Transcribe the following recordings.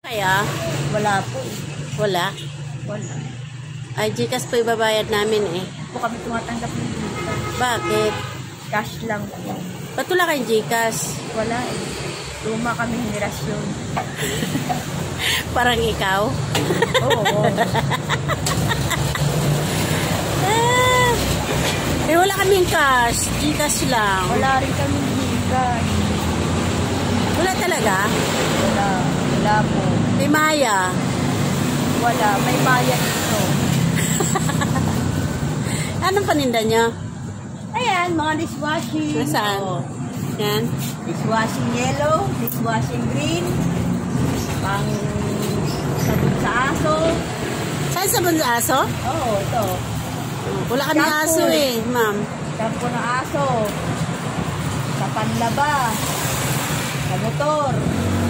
Kaya? Wala po. Wala? Wala. Ay, Gcash po ibabayad namin eh. Po kami tumatanggap ng Gcash. Bakit? Cash lang po. Ba't wala kayong Gcash? Wala eh. Luma kami henerasyon. Parang ikaw? Oo. Eh, wala kaming cash. Gcash lang. Wala rin kami Gcash. Wala talaga? Wala. Wala po. May Maya. Wala. May Maya dito. Anong paninda nyo? Ayan, mga dishwashing. Nasaan? Oh. Yan. Dishwashing yellow, dishwashing green, pang sabon sa aso. Saan sabon sa aso? Oo, ito. Wala kaming Shampoo. aso eh, ma'am. Shampoo ng aso. Sa panlaba. Sa motor.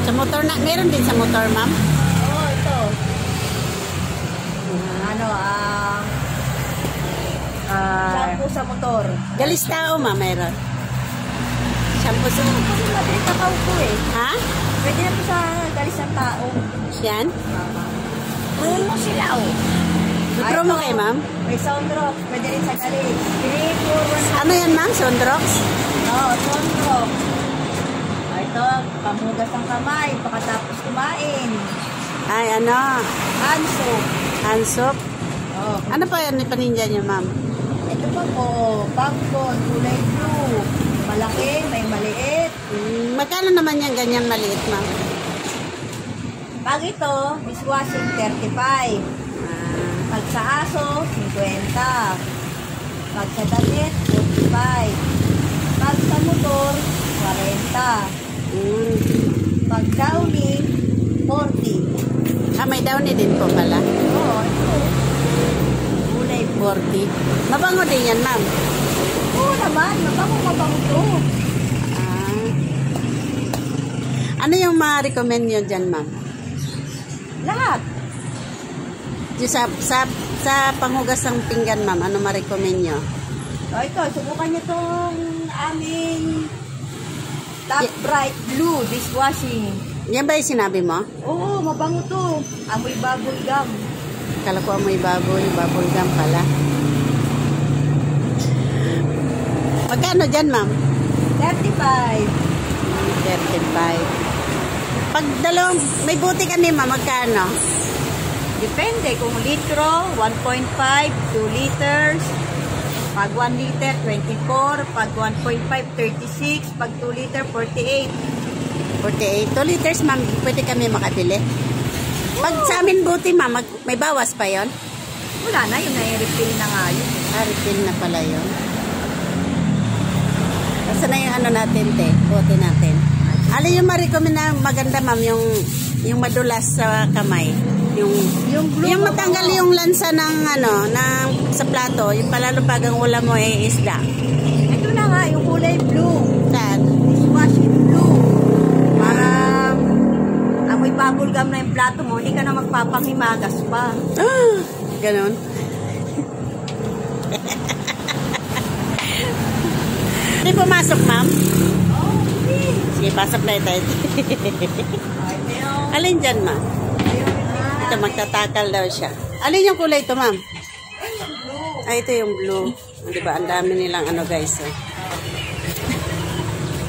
Sa motor na, meron din sa motor, ma'am? Oo, ito. Ano, shampoo sa motor. Galis tao, ma'am, meron. Shampoo sa motor. Kasi mabilis na kaupo eh. Ha? Pwede na po sa galis ng tao. Yan? Promo sila oh. May promo kayo, ma'am? May Soundrox. Pwede rin sa galis. 3, 4, 1. Ano yan, ma'am? Sondrox? Oo, Soundrox. Ito, pamugas ng kamay. Pagkatapos kumain. Ay, ano? Hanso. Hansop? Oh. Ano pa yan ni paninda nyo, ma'am? Ito pa po, bagbon, kulay blue. Malaki, may maliit. Magkano naman yan ganyan maliit, ma'am? Pag ito, dishwashing 35. Pag sa aso, 50. Pag sa damit, 45. Pag sa motor, 40. Pag downy, 40. Ah, may downy din po pala. Oo, ito. Kulay 40. Mabango din yan, ma'am. Oo naman, mabango to. Ah. Ano yung ma-recommend nyo dyan, ma'am? Lahat. Yung sa panghugas ng pinggan, ma'am, ano ma-recommend nyo? O ito, subukan nyo itong aming Top Bright Blue dishwashing. Yan ba yung sinabi mo? Oo, mabango to. Amoy bubble gum. Kala ko amoy bubble gum pala. Magkano dyan, ma'am? 35. 35. Pag dalawang, may buti kami, ma'am, magkano? Depende kung litro, 1.5, 2 liters. Pag 1 liter, 24. Pag 1.5, 36. Pag 2 liter, 48. 48. 2 liters, ma'am, pwede kami makabili. Pag sa amin buti, ma'am, may bawas pa yon? Wala na, yung nai-refill na nga yun. Ah, refill na pala yun. Basta na yung ano natin, te, bote natin. Alin yung ma-recommend na maganda, ma'am, yung madulas sa kamay. Yung blue, yung matanggal yung lansa ng ano, ng sa plato, yung palalupagang ulam mo ay isda. Ito na nga, yung kulay blue. Saan? Dishwashing blue. Parang amoy bubble gum na yung plato mo, hindi ka na magpapangimagas pa. Ah, ganun. Hindi pumasok, ma'am? Okay. Sige, pasok na ito. Alin dyan, ma'am? Ito, magtatakal daw siya. Alin yung kulay ito, ma'am? Ay, ito yung blue. Diba, ang dami nilang ano, guys. Oh.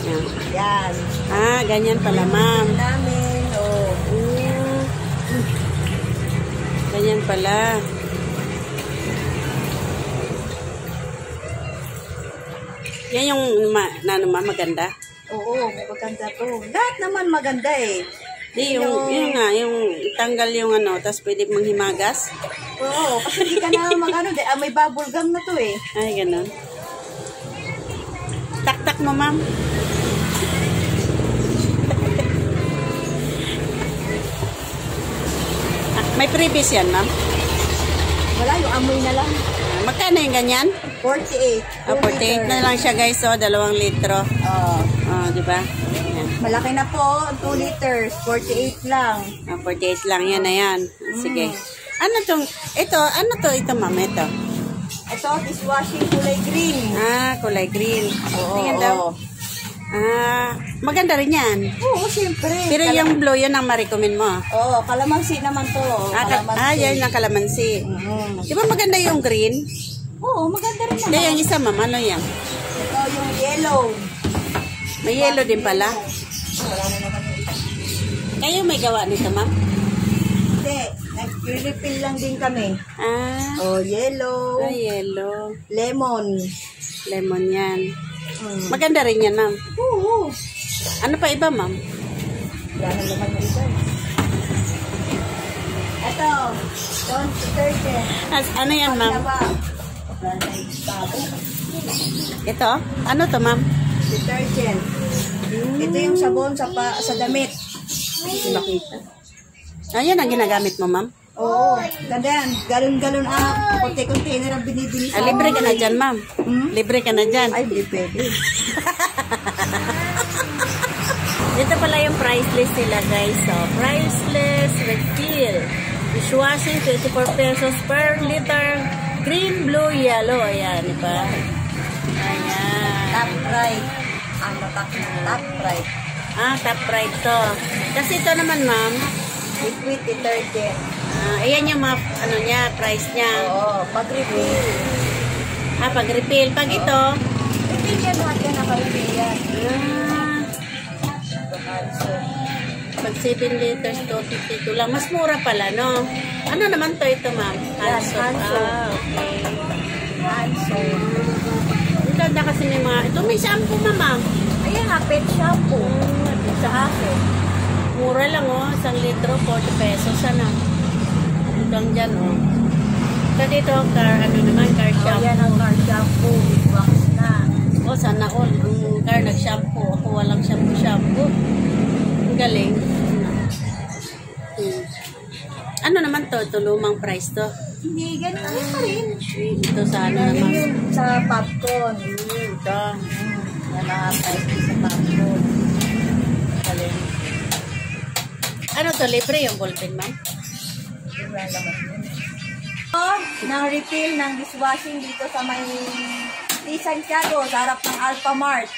Yan. Yan. Ah, ganyan pala, ma'am. Namin, oh. Ganyan pala. Yan yung maganda. Oo, maganda to. Lahat naman maganda eh. Di, yung tanggal yung ano, tapos pwede mong himagas. Oo, kasi hindi ka na mag-ano, may bubble gum na to eh. Ay, ganun. Tak-tak mo, ma'am. May previous yan, ma'am? Wala, yung amoy na lang. Magkano yung ganyan? 48. 48 na lang siya, guys. So, 2 litro. Oo. Di ba? Yan. Malaki na po, 2 liters, 48 lang. 48 lang, yan na yan. Sige. Ano tong, ito, ma'am, ito. Ito, dishwashing kulay green. Ah, kulay green. Oo, Tingnan daw. Maganda rin yan. Oo, siyempre. Pero yung blue, yun ang ma-recommend mo. Oo, kalamansi naman to. Yan ang kalamansi. Di ba maganda yung green? Oo, maganda rin naman. Kaya yung isa, ma'am, ano yan? Ito yung yellow. May yellow din pala. Wala na naman yung isa. Kayo may gawa nito, ma'am? Hindi, nag-refill lang din kami. Yellow. Yellow. Lemon. Lemon yan. Maganda rin yan, ma'am. Oo. Ano pa iba, ma'am? Wala na naman yung isa. Ito, Dawn detergent. Ano yan, ma'am? Wala na yung babo. Ito? Ano to, ma'am? Detergent. Ito yung sabon sa damit. Hindi makita. Ayan ang ginagamit mo, ma'am? Oo. Ganda yan. Galon-galon konti-container ang binibili sa Libre ka na dyan, ma'am. Libre ka na dyan. Ay, di pwede. Dito pala yung price list nila, guys. So, price list, refill. Dishwashing, 24 pesos per liter. Green, blue, yellow. Ayan, diba? Ayan. Top right. Top right. Top right to. Kasi ito naman, ma'am. Liquid detergent. Ayan yung mga, ano niya, price niya. Oo, pag-refill. Pag-refill. Pag ito, Refill yan lahat yan, naka-refill yan. pag 7 liters, 252 lang. Mas mura pala, no? Ano naman to ito, ma'am? Hand soap. Okay. Hand soap. Ito na kasi may mga, ito may shampoo, ma'am. Ayan, pet shampoo. Sa akin. Mura lang, oh. 1 litro, 40 pesos. Sana. Hanggang dyan, oh. Ito dito, ano naman, car shampoo. Ayan ang car shampoo. With wax na. Sana all. Ang car nag-shampoo. Ako walang shampoo. Ang galing. Ano naman to? Ito lumang price to. Hindi, ganun pa rin. Ito sa ano naman. Yun sa popcorn. Ito. Yan ang price sa popcorn. Galing. Ano to? Libre yung ballpen, ma'am? Wala naman yun. Na-refill ng dishwashing dito sa may T. Santiago, sa harap ng Alpha Mart.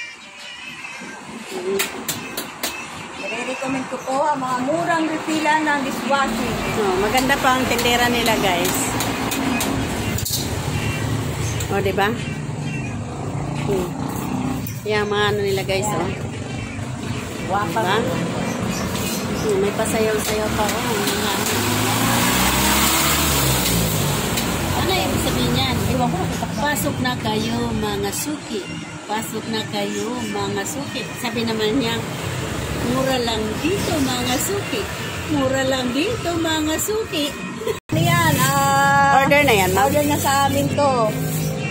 Nire-recommend ko po ang mga murang refillan ng dishwashing. Maganda pa ang tindera nila, guys. Diba? Yan, mga ano nila, guys, Wapa. Diba? May pasayaw-sayaw pa, Ano yung sabihin yan? Iwan ko, Pasok na kayo, mga suki. Pasok na kayo, mga suki. Sabi naman niya, mura lang dito, mga suki. Mura lang dito, mga suki. Ano yan? Order na yan, ma'am? Order na sa amin to.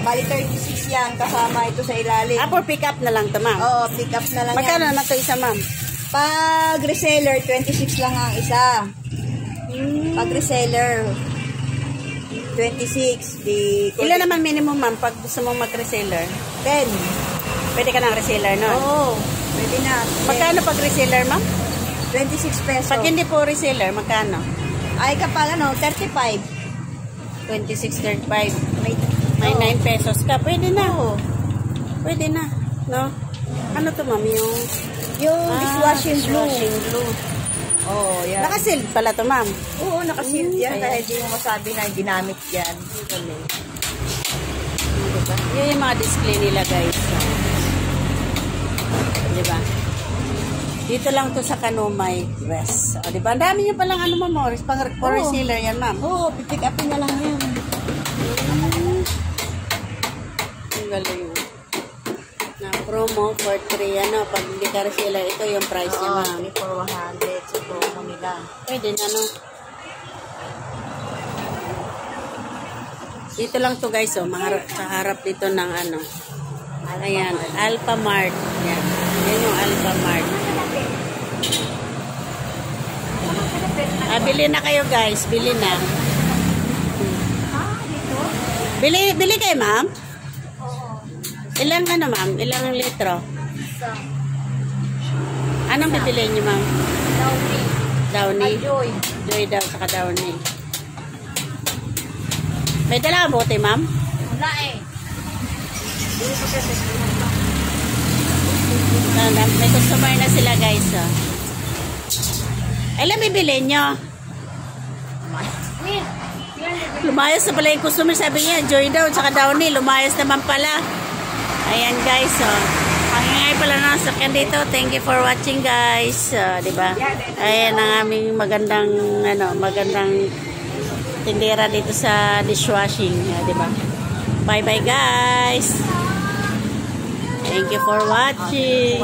Bali 36 yan, kasama ito sa ilalim. For pick up na lang to, ma'am? Oo, pick up na lang Magkano yan. naman ito isa, ma'am? Pag reseller, 26 lang ang isa. Pag reseller, 26. Ilan naman minimum, ma'am, pag gusto mong mag-reseller? 10. Pwede ka ng reseller, no? Oo, pwede na. Magkano pag reseller, ma'am? 26 pesos. Pag hindi po reseller, magkano? Ay, kapag 35. 26.35. May 9 pesos ka. Pwede na. Pwede na. No? Ano to, ma'am? Yung dishwashing blue. Dishwashing blue. Oh, yan. Naka-sealed pala to, ma'am. Oo, naka-sealed yan. Ayan. Kaya hindi mo masabi na ginamit yan. Diba? Yun yung mga display nila, guys. Diba? Dito lang to sa Kanumay West. O, diba? Ang dami nyo palang ano, ma'am. For reseller yan, ma'am. Oo, pipick upin na lang yan. Ang galing. Na promo for 3, ano, pag hindi ka reseller, ito yung price niya, ma'am. 3 for 100 sa promo nila. Pwede na, no? Dito lang to, guys, sa harap dito ng ano. Ayan, Alpha Mart. Yan. Yan yung Alpha Mart. Bili na kayo, guys. Bili na. Dito? Bili kayo, ma'am? Ilang ano, ma'am? Ilang litro? Anong bibiliin niyo, ma'am? Downy. Downy? Joy. Joy daw, saka Downy. May dala ka bote, ma'am? Wala eh. May customer na sila guys. Oh. Ilan bibili nyo? Lumayas na pala yung customer. Sabi niya, Joy daw, tsaka Downy. Lumayas naman pala. Ayan guys. Oh. Pangingay pala ng sakyan dito. Thank you for watching guys. Diba? Ayan ang aming magandang tindera dito sa dishwashing. Diba? Bye bye guys. Thank you for watching.